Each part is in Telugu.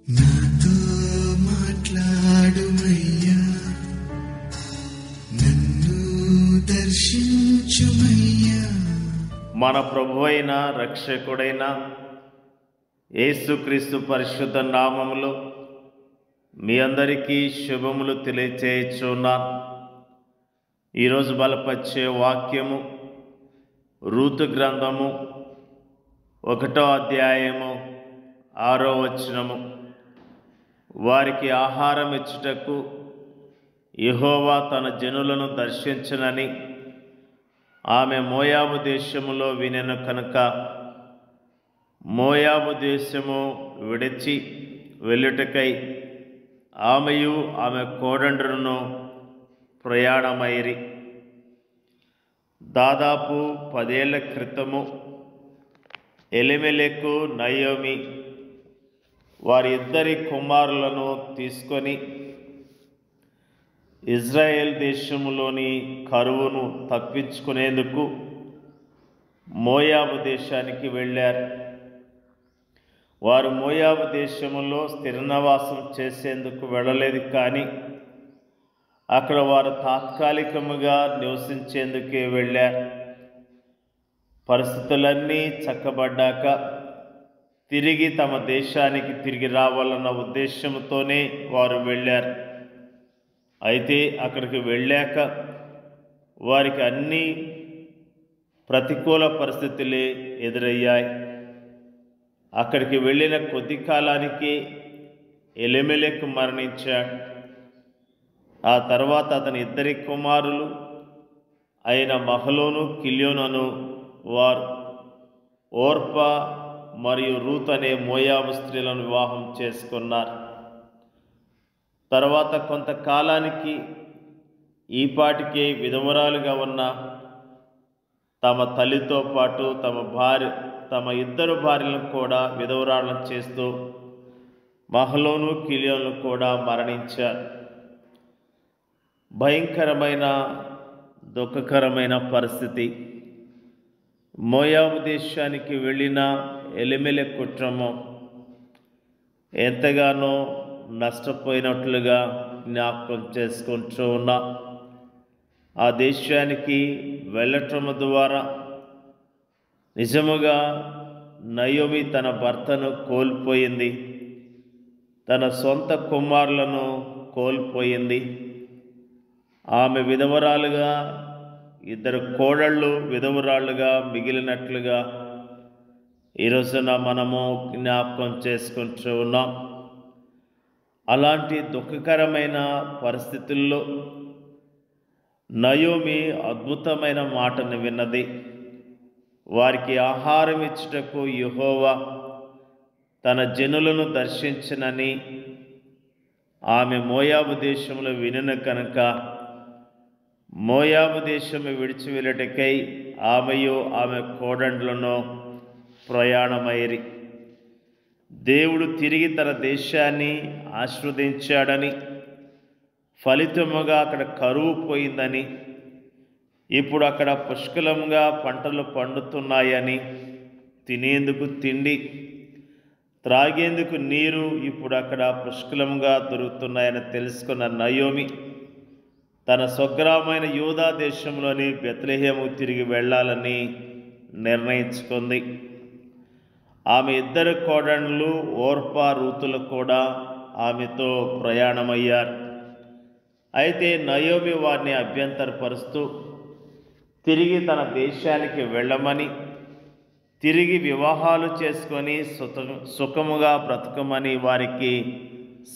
నాతో మాట్లాడుమయ్యా, నన్ను దర్శించుమయ్యా. మన ప్రభువైన రక్షకుడైన యేసుక్రీస్తు పరిశుద్ధ నామములో మీ అందరికీ శుభములు తెలియచేయుచున్నాను. ఈరోజు బలపరిచే వాక్యము రూతు గ్రంథము 1వ అధ్యాయము 6వ వచనము. వారికి ఆహారం ఇచ్చుటకు యెహోవా తన జనులను దర్శించునని ఆమె మోయాబు దేశములో వినెను కనుక మోయాబు దేశము విడిచి వెళ్ళుటకై ఆమెయు ఆమె కోడండ్రును ప్రయాణమైరి. దాదాపు 10 ఏళ్ల క్రితము ఎలిమెలెకు నయోమి వారి ఇద్దరి కుమారులను తీసుకొని ఇజ్రాయేల్ దేశములోని కరువును తప్పించుకునేందుకు మోయాబు దేశానికి వెళ్ళారు. వారు మోయాబు దేశములో స్థిర నివాసం చేసేందుకు వెళ్ళలేదు, కానీ అక్కడ వారు తాత్కాలికముగా నివసించేందుకే వెళ్ళారు. పరిస్థితులన్నీ చక్కబడ్డాక తిరిగి తమ దేశానికి తిరిగి రావాలన్న ఉద్దేశంతోనే వారు వెళ్ళారు. అయితే అక్కడికి వెళ్ళాక వారికి అన్ని ప్రతికూల పరిస్థితులే ఎదురయ్యాయి. అక్కడికి వెళ్ళిన కొద్ది కాలానికి ఎలిమెలెకు మరణించాడు. ఆ తర్వాత అతని ఇద్దరి కుమారులు అయిన మహలోను కిల్యోనును వారు ఓర్పా మరియు రూత్ అనే మోయాబు స్త్రీలను వివాహం చేసుకున్నారు. తర్వాత కొంతకాలానికి ఈపాటికే విధవరాలుగా ఉన్న తమ తల్లితో పాటు తమ ఇద్దరు భార్యలను కూడా విధవరాలను చేస్తూ మహలోను కిలియోను కూడా మరణించారు. భయంకరమైన దుఃఖకరమైన పరిస్థితి. మోయాబు దేశానికి వెళ్ళిన ఎలిమెలెకు కుటుంబం ఎంతగానో నష్టపోయినట్లుగా జ్ఞాపకం చేసుకుంటూ ఉన్నా. ఆ దేశానికి వెళ్ళటం ద్వారా నిజముగా నయోమి తన భర్తను కోల్పోయింది, తన సొంత కుమారులను కోల్పోయింది. ఆమె విధవరాలుగా, ఇద్దరు కోడళ్ళు విధవరాళ్ళుగా మిగిలినట్లుగా ఈరోజున మనము జ్ఞాపకం చేసుకుంటూ ఉన్నాం. అలాంటి దుఃఖకరమైన పరిస్థితుల్లో నయోమి అద్భుతమైన మాటను విన్నది. వారికి ఆహారం ఇచ్చుటకు యెహోవా తన జనులను దర్శించునని ఆమె మోయాబు దేశంలో వినెను కనుక మోయాబు దేశము విడిచి వెళ్ళటకై ఆమెయు ఆమె కోడండ్లను ప్రయాణమైరి. దేవుడు తిరిగి తన దేశాన్ని ఆశీర్వదించాడని, ఫలితముగా అక్కడ కరువు పోయిందని, ఇప్పుడు అక్కడ పుష్కలంగా పంటలు పండుతున్నాయని, తినేందుకు తిండి, త్రాగేందుకు నీరు ఇప్పుడు అక్కడ పుష్కలంగా దొరుకుతున్నాయని తెలుసుకున్న నయోమి తన స్వగ్రామైన యూదా దేశంలోని బెత్లెహేము తిరిగి వెళ్ళాలని నిర్ణయించుకుంది. ఆమె ఇద్దరు కోడళ్ళు ఓర్పా రూతులు కూడా ఆమెతో ప్రయాణమయ్యారు. అయితే నయోమి వారిని అభ్యంతరపరుస్తూ తిరిగి తన దేశానికి వెళ్ళమని, తిరిగి వివాహాలు చేసుకొని సుఖముగా బ్రతకమని వారికి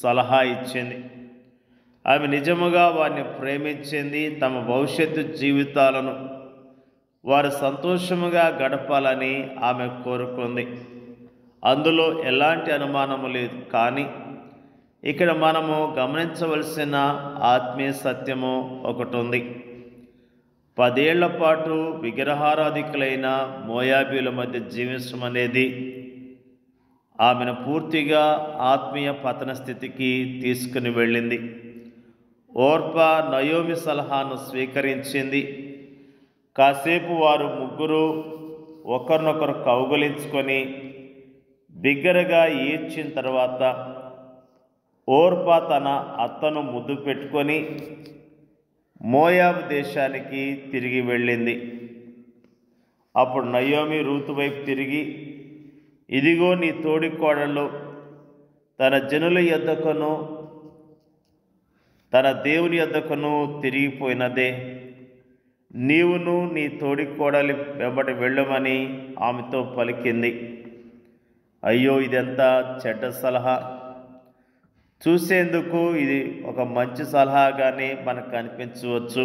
సలహా ఇచ్చింది. ఆమె నిజముగా వారిని ప్రేమించింది. తమ భవిష్యత్తు జీవితాలను వారు సంతోషముగా గడపాలని ఆమె కోరుకుంది. అందులో ఎలాంటి అనుమానము లేదు. కానీ ఇక్కడ మనము గమనించవలసిన ఆత్మీయ సత్యము ఒకటి ఉంది. 10 ఏళ్ల పాటు విగ్రహారాధికులైన మోయాబీల మధ్య జీవించడం అనేది ఆమెను పూర్తిగా ఆత్మీయ పతన స్థితికి తీసుకుని వెళ్ళింది. ఓర్పా నయోమి సలహాను స్వీకరించింది. కాసేపు వారు ముగ్గురు ఒకరినొకరు కౌగలించుకొని బిగ్గరగా ఈడ్చిన తర్వాత ఓర్పా తన అత్తను ముద్దు పెట్టుకొని మోయాబు దేశానికి తిరిగి వెళ్ళింది. అప్పుడు నయోమి రూతు వైపు తిరిగి, ఇదిగో నీ తోడికోడళ్ళు తన జనుల యొద్దకును తన దేవుని యొద్దకును తిరిగిపోయినదే, నీవును నీ తోడికోడలి వెంబడి వెళ్ళమని ఆమెతో పలికింది. అయ్యో, ఇదెంత చెడ్డ సలహా! చూసేందుకు ఇది ఒక మంచి సలహాగానే మనకు అనిపించవచ్చు.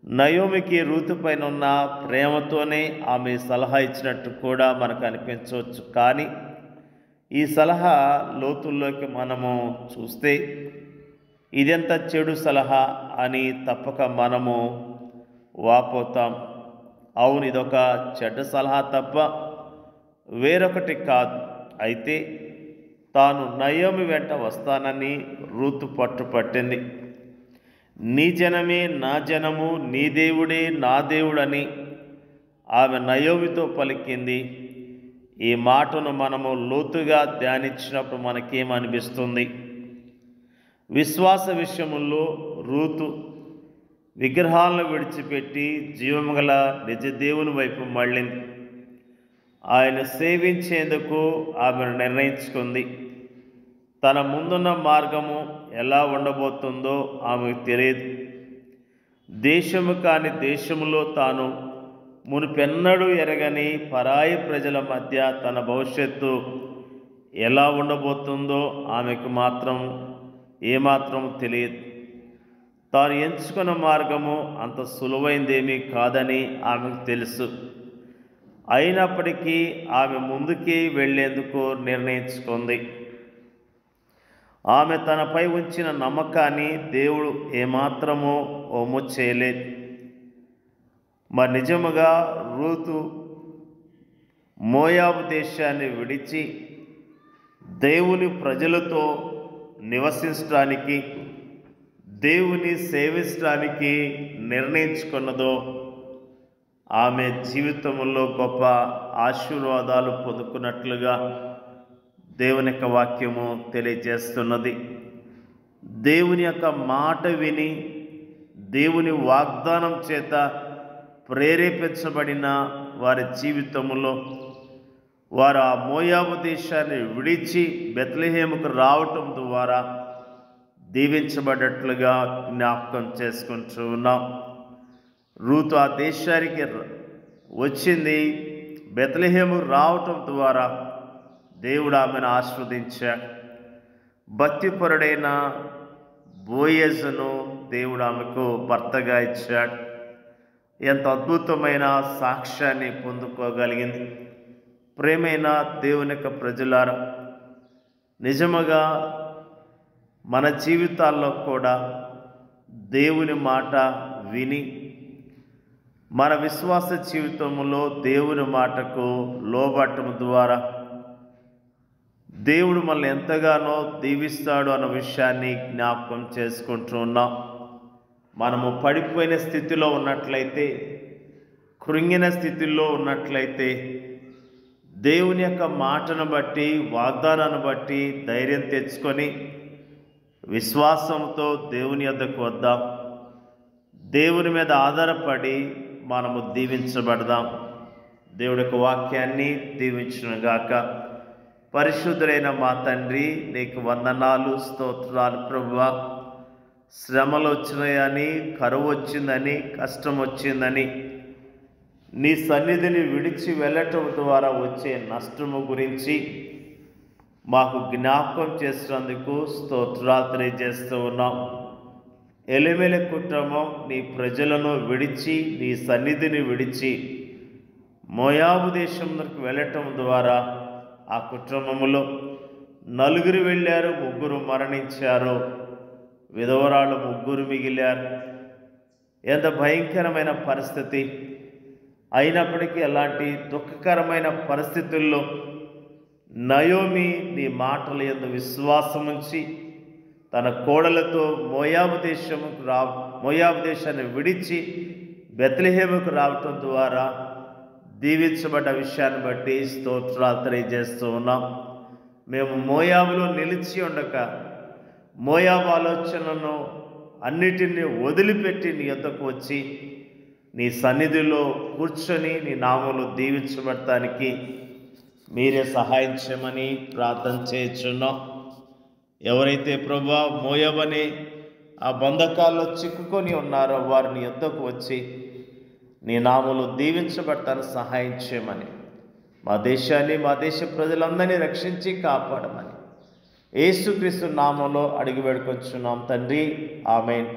నయోమికి రూతు పైన ఉన్న ప్రేమతోనే ఆమె సలహా ఇచ్చినట్టు కూడా మనకు అనిపించవచ్చు. కానీ ఈ సలహా లోతుల్లోకి మనము చూస్తే ఇదెంత చెడు సలహా అని తప్పక మనము వాపోతాం. అవును, ఇదొక చెడ్డ సలహా తప్ప వేరొకటి కాదు. అయితే తాను నయోమి వెంట వస్తానని రూతు పట్టుపట్టింది. నీ జనమే నా జనము, నీ దేవుడే నా దేవుడని ఆమె నయోమితో పలికింది. ఈ మాటను మనము లోతుగా ధ్యానించినప్పుడు మనకేమనిపిస్తుంది? విశ్వాస విషయముల్లో రూతు విగ్రహాలను విడిచిపెట్టి జీవముగల నిజ దేవుని వైపు మళ్ళింది. ఆయన సేవించేందుకు ఆమెను నిర్ణయించుకుంది. తన ముందున్న మార్గము ఎలా ఉండబోతుందో ఆమెకు తెలియదు. దేశము కాని దేశములో తాను మునుపెన్నడూ ఎరగని పరాయి ప్రజల మధ్య తన భవిష్యత్తు ఎలా ఉండబోతుందో ఆమెకు ఏమాత్రం తెలియదు. తాను ఎంచుకున్న మార్గము అంత సులువైందేమీ కాదని ఆమెకు తెలుసు. అయినప్పటికీ ఆమె ముందుకి వెళ్లేందుకు నిర్ణయించుకుంది. ఆమె తనపై ఉంచిన నమ్మకాన్ని దేవుడు ఏమాత్రమూ ఒమ్ము చేయలేదు. మరి నిజముగా రూతు మోయాబు దేశాన్ని విడిచి దేవుని ప్రజలతో నివసించడానికి, దేవుని సేవించడానికి నిర్ణయించుకున్నదో ఆమె జీవితంలో గొప్ప ఆశీర్వాదాలు పొందుకున్నట్లుగా దేవుని యొక్క వాక్యము తెలియజేస్తున్నది. దేవుని యొక్క మాట విని దేవుని వాగ్దానం చేత ప్రేరేపించబడిన వారి జీవితంలో వారు ఆ మోయాబు దేశాన్ని విడిచి బెత్లెహేముకు రావటం ద్వారా దీవించబడ్డట్లుగా జ్ఞాపకం చేసుకుంటూ ఉన్నాం. రూతు ఆ దేశానికి వచ్చింది. బెత్లెహేము రావటం ద్వారా దేవుడు ఆమెను ఆశీర్వదించాడు. భక్తిపరుడైన బోయజును దేవుడు ఆమెకు భర్తగా ఇచ్చాడు. ఎంత అద్భుతమైన సాక్ష్యాన్ని పొందుకోగలిగింది. ప్రేమైన దేవుని యొక్క ప్రజలారా, నిజముగా మన జీవితాల్లో కూడా దేవుని మాట విని మన విశ్వాస జీవితంలో దేవుని మాటకు లోబడటం ద్వారా దేవుడు మనల్ని ఎంతగానో దీవిస్తాడు అన్న విషయాన్ని జ్ఞాపకం చేసుకుంటూ ఉన్నాం. మనము పడిపోయిన స్థితిలో ఉన్నట్లయితే, కృంగిన స్థితిలో ఉన్నట్లయితే దేవుని యొక్క మాటను బట్టి, వాగ్దానాన్ని బట్టి ధైర్యం తెచ్చుకొని విశ్వాసంతో దేవుని యొద్దకు వద్దాం. దేవుని మీద ఆధారపడి మనము దీవించబడదాం. దేవుడి యొక్క వాక్యాన్ని దీవించునుగాక. పరిశుద్ధులైన మా తండ్రి, నీకు వందనాలు, స్తోత్రాలు ప్రభువా. శ్రమలు వచ్చినాయని, కరువు వచ్చిందని, కష్టం వచ్చిందని, నీ సన్నిధిని విడిచి వెళ్ళటం ద్వారా వచ్చే నష్టము గురించి మాకు జ్ఞాపకం చేసినందుకు స్తోత్రాలు తెలియజేస్తూ ఉన్నాం. ఎలిమెల కుటుంబం నీ ప్రజలను విడిచి, నీ సన్నిధిని విడిచి మోయాబు దేశంలోకి వెళ్ళటం ద్వారా ఆ కుటుంబములో 4 వెళ్ళారు, 3 మరణించారు, విధవరాళ్ళు 3 మిగిలారు. ఎంత భయంకరమైన పరిస్థితి! అయినప్పటికీ అలాంటి దుఃఖకరమైన పరిస్థితుల్లో నయోమి నీ మాటల యందు విశ్వాసం ఉంచి తన కోడలతో మోయాబు దేశాన్ని విడిచి బెత్లెహేముకు రావటం ద్వారా దీవించబడ్డ విషయాన్ని బట్టి స్తోత్రాలు తెలియజేస్తూ ఉన్నాం. మేము మోయాబులో నిలిచి ఉండక మోయాబు ఆలోచనను అన్నిటినీ వదిలిపెట్టి నీ యొద్దకు వచ్చి నీ సన్నిధిలో కూర్చొని నీ నామములు దీవించబడటానికి మీరే సహాయం చేయమని ప్రార్థన చేయుచున్నాం. ఎవరైతే ప్రభువా మోయాబనే ఆ బంధకాల్లో చిక్కుకొని ఉన్నారో వారు నీ యొద్దకు వచ్చి నీ నామములు దీవించబడటానికి సహాయం చేయమని, మా దేశాన్ని మా దేశ ప్రజలందరినీ రక్షించి కాపాడమని యేసుక్రీస్తు నామంలో అడిగి వేడుకొంచున్నాం తండ్రి. ఆమేన్.